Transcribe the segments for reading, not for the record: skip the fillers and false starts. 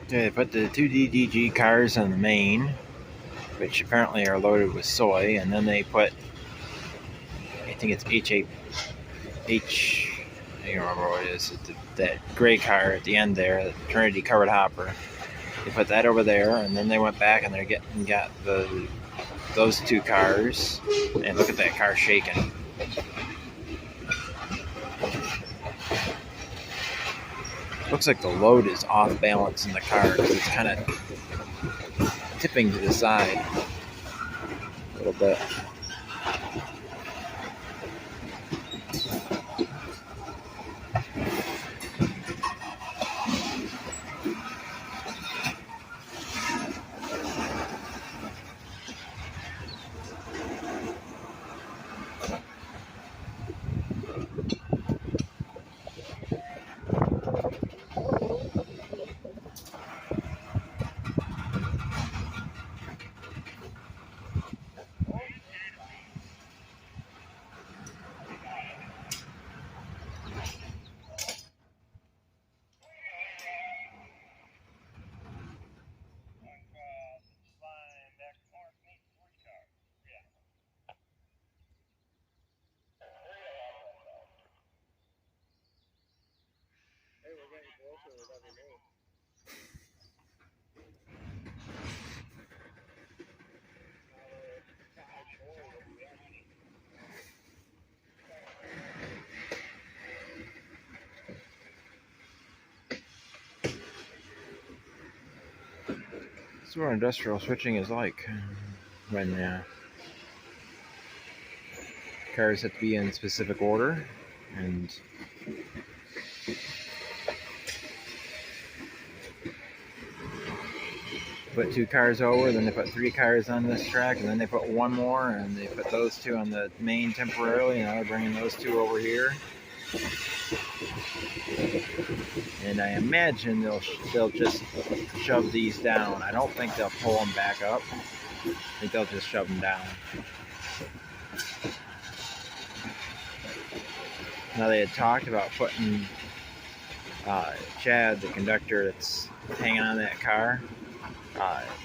They put the two DDG cars on the main, which apparently are loaded with soy, and then they put, I think it's I don't remember what it is, that gray car at the end there, the Trinity covered hopper. They put that over there, and then they went back and got those two cars, and look at that car shaking. Looks like the load is off balance in the car because it's kind of tipping to the side a little bit. This is what industrial switching is like when cars have to be in specific order, and put two cars over, then they put three cars on this track, and then they put one more, and they put those two on the main temporarily, and now they're bringing those two over here. And I imagine they'll just shove these down. I don't think they'll pull them back up. I think they'll just shove them down. Now they had talked about putting Chad, the conductor that's hanging on that car,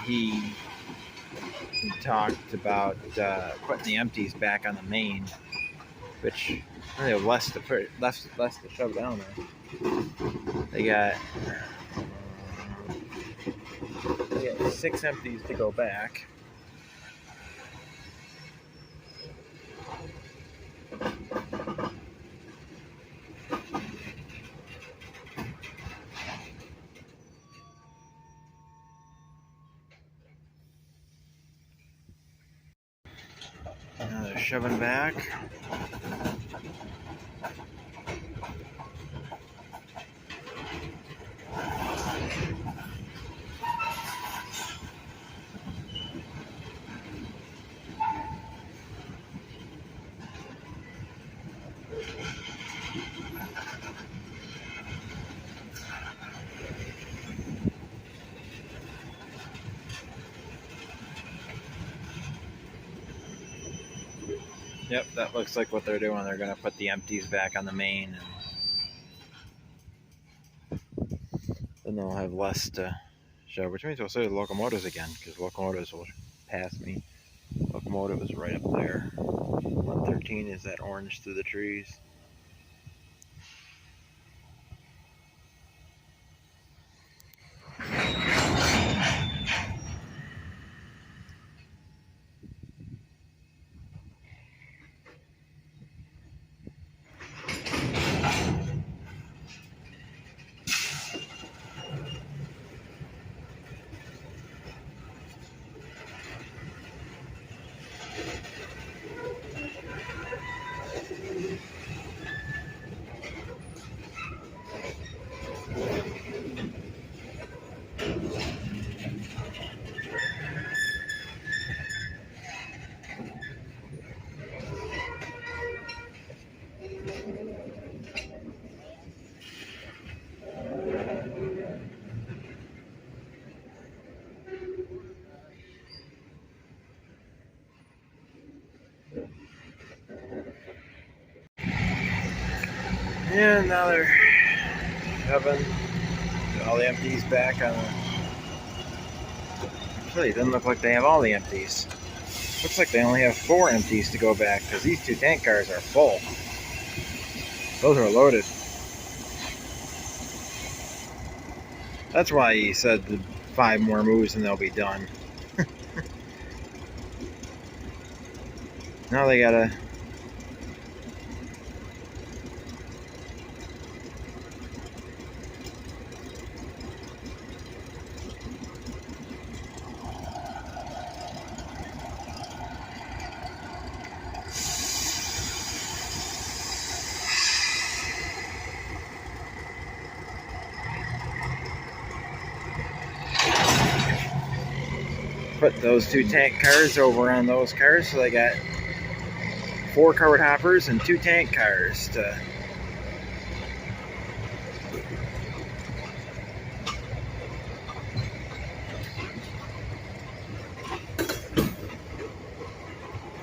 he talked about putting the empties back on the main, which they have less to shove down there. They got 6 empties to go back. Now they're shoving back. Yep, that looks like what they're doing. They're going to put the empties back on the main, and then they'll have less to show, which means we'll see the locomotives again, because locomotives will pass me. Locomotive is right up there. 113 is that orange through the trees. And now they're shoving all the empties back on the So it doesn't look like they have all the empties. Looks like they only have 4 empties to go back because these 2 tank cars are full. Those are loaded. That's why he said the 5 more moves and they'll be done. Now they gotta put those 2 tank cars over on those cars, so they got 4 covered hoppers and 2 tank cars to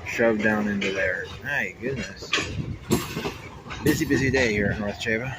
shove down into there. My goodness. Busy day here in North Chava.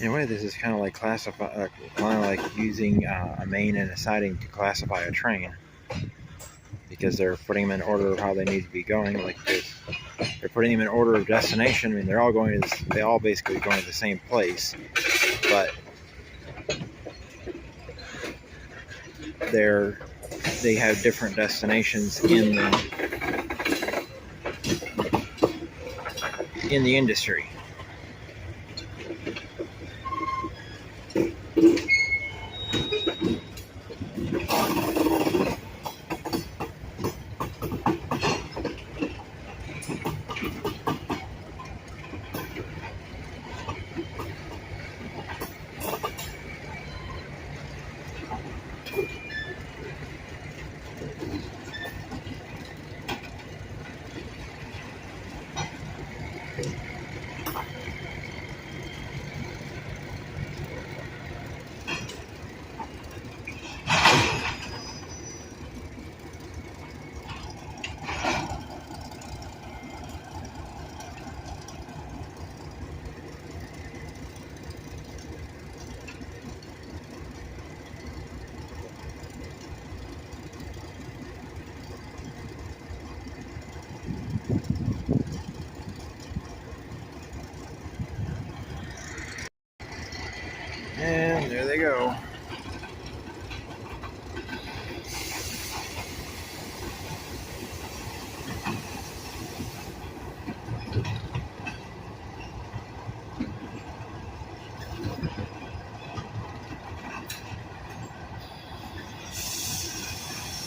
In a way, this is kind of like using a main and a siding to classify a train, because they're putting them in order of how they need to be going. Like this, they're putting them in order of destination. I mean, they're all going to they all basically going to the same place, but they have different destinations in the industry. And there they go.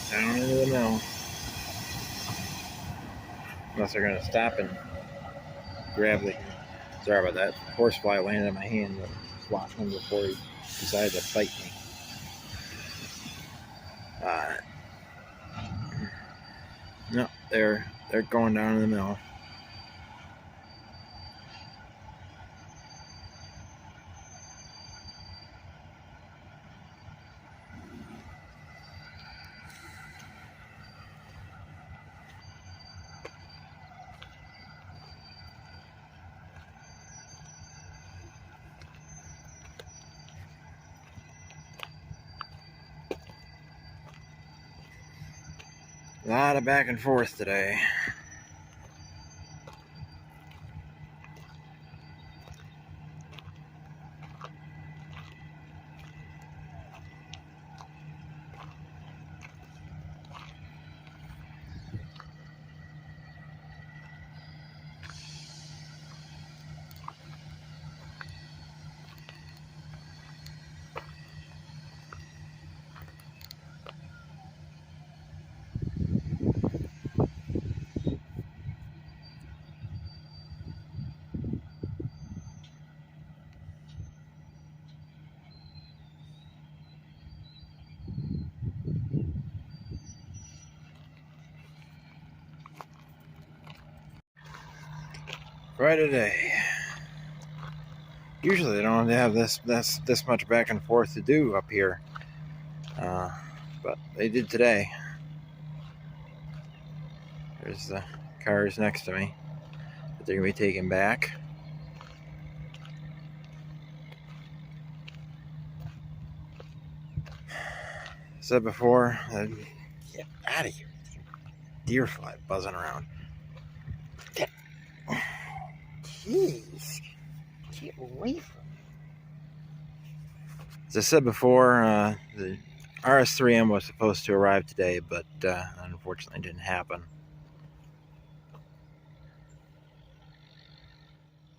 Down into the mill. Unless they're going to stop and grab the... Sorry about that. Horsefly landed on my hand, but swatted him before he decided to bite me. No, they're going down in the mill. A lot of back and forth today. right today. Usually they don't have this much back and forth to do up here, but they did today. There's the cars next to me that they're going to be taking back. Said before, get out of here. Deer fly buzzing around. Jeez, get away from me. As I said before, the RS3M was supposed to arrive today, but unfortunately didn't happen.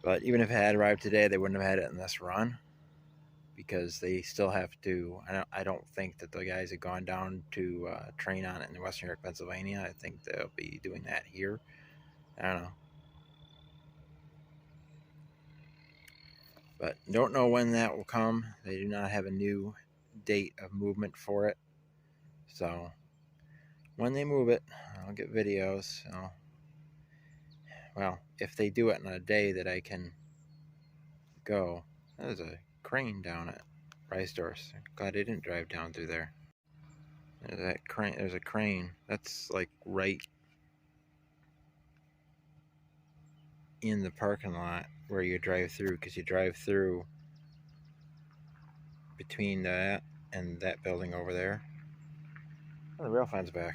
But even if it had arrived today, they wouldn't have had it in this run, because they still have to. I don't think that the guys have gone down to train on it in Western York, Pennsylvania. I think they'll be doing that here. I don't know. But don't know when that will come. They do not have a new date of movement for it. So when they move it, I'll get videos. Well, if they do it on a day that I can go. There's a crane down at Rice Doors. Glad I didn't drive down through there. There's that crane. There's a crane. That's like right in the parking lot where you drive through, because you drive through between that and that building over there. Oh, the rail fan's back.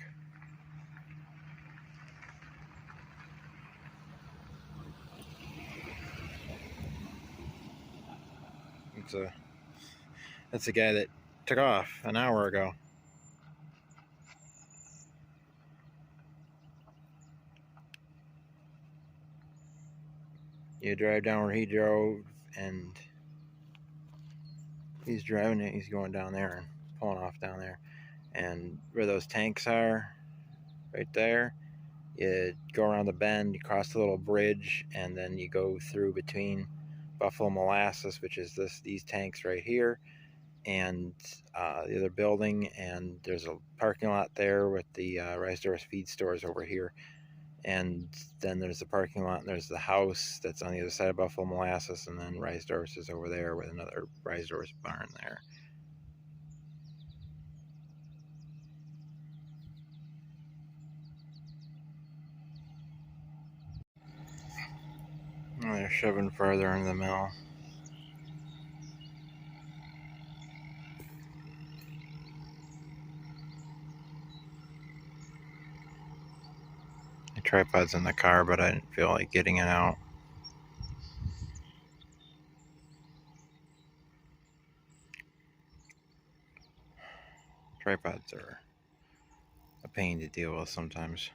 That's a guy that took off an hour ago. You drive down where he drove, and he's driving it. He's going down there and pulling off down there. And where those tanks are, right there, you go around the bend, you cross the little bridge, and then you go through between Buffalo Molasses, which is these tanks right here, and the other building, and there's a parking lot there with the Rice Doors feed stores over here, and then there's the parking lot, and there's the house that's on the other side of Buffalo Molasses, and then Rice Doors is over there with another Rice Doors barn there. Oh, they're shoving farther into the mill. The tripod's in the car, but I didn't feel like getting it out. Tripods are a pain to deal with sometimes.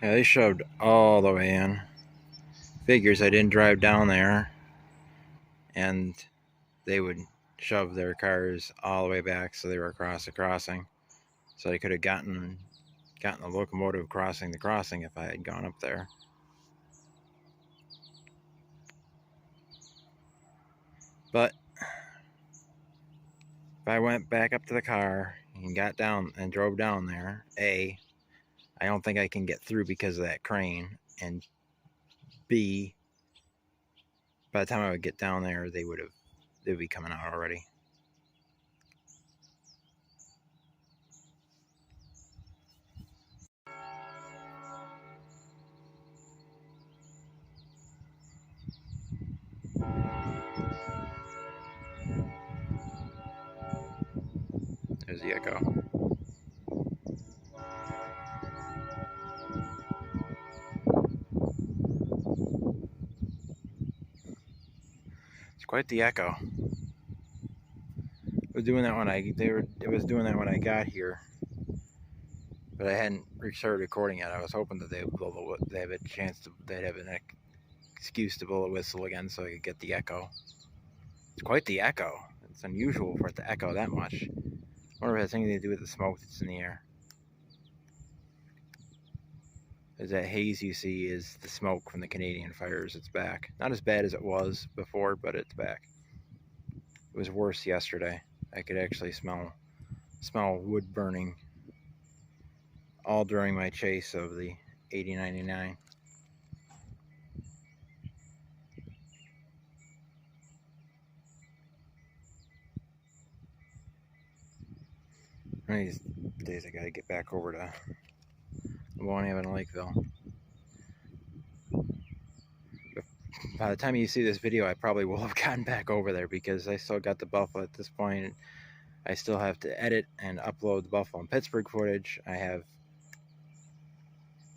Yeah, they shoved all the way in. Figures I didn't drive down there, and they would shove their cars all the way back so they were across the crossing. So they could have gotten the locomotive crossing the crossing if I had gone up there. But if I went back up to the car and got down and drove down there, I don't think I can get through because of that crane, and B, by the time I would get down there, they'd be coming out already. There's the echo. It's quite the echo. It was doing that when I got here, but I hadn't started recording yet. I was hoping that they'd have a chance to, they'd have an excuse to blow a whistle again so I could get the echo. It's quite the echo. It's unusual for it to echo that much. I wonder if it has anything to do with the smoke that's in the air. As that haze you see is the smoke from the Canadian fires. It's back. Not as bad as it was before, but it's back. It was worse yesterday. I could actually smell wood burning all during my chase of the 8099. One of these days I gotta get back over to Waunavan and Lakeville. By the time you see this video, I probably will have gotten back over there because I still got the Buffalo at this point. I still have to edit and upload the Buffalo and Pittsburgh footage. I have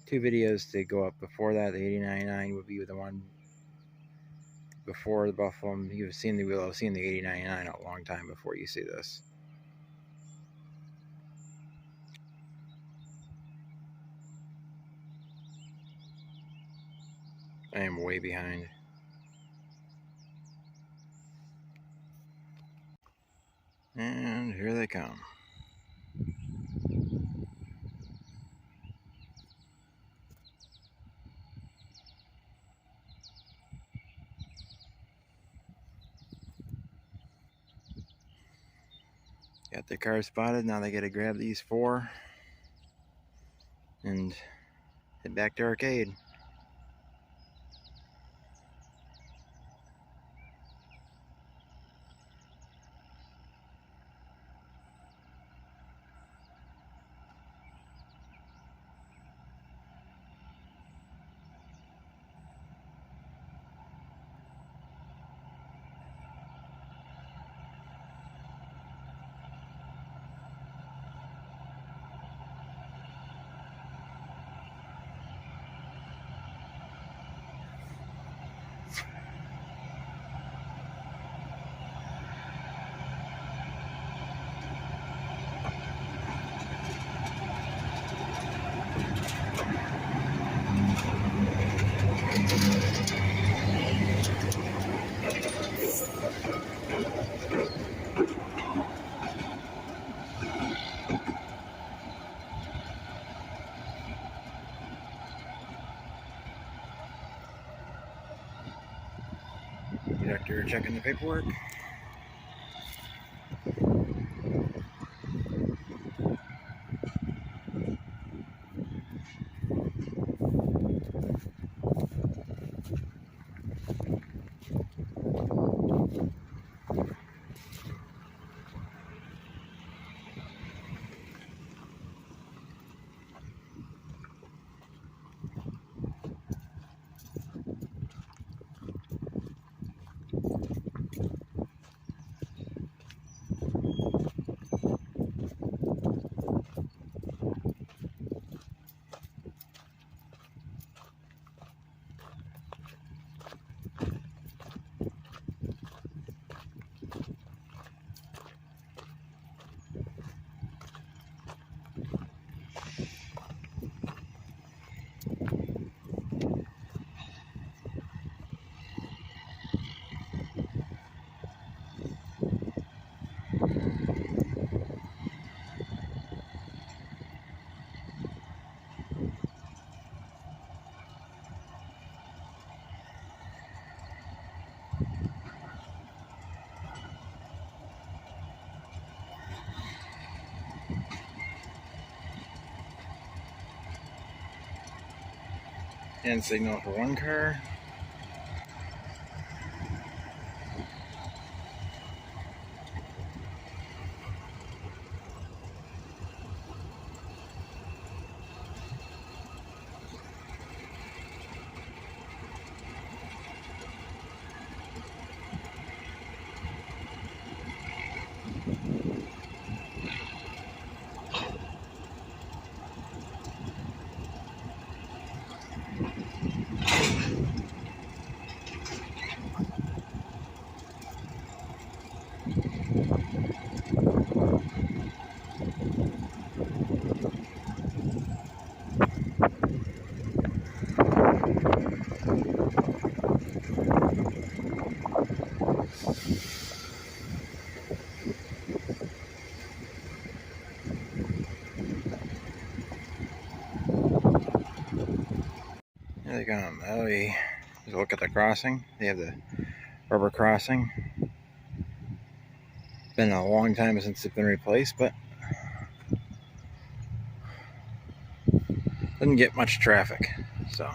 2 videos to go up before that. The 8099 would be the one before the Buffalo. You'll have seen the 8099 a long time before you see this. I am way behind. And here they come. Got their car spotted. Now they gotta grab these 4 and head back to Arcade. Conductor checking the paperwork. Hand signal for one car. actually look at the crossing. They have the rubber crossing. Been a long time since it's been replaced, but doesn't get much traffic. So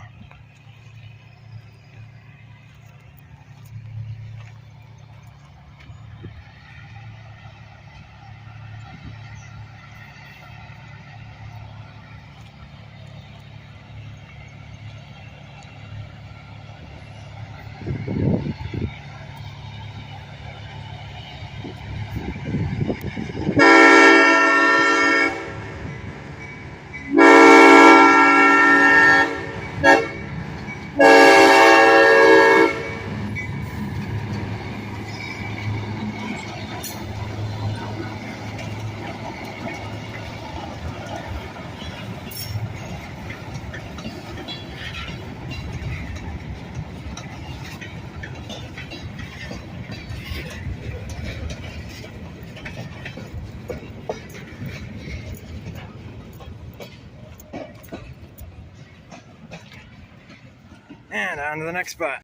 and on to the next spot.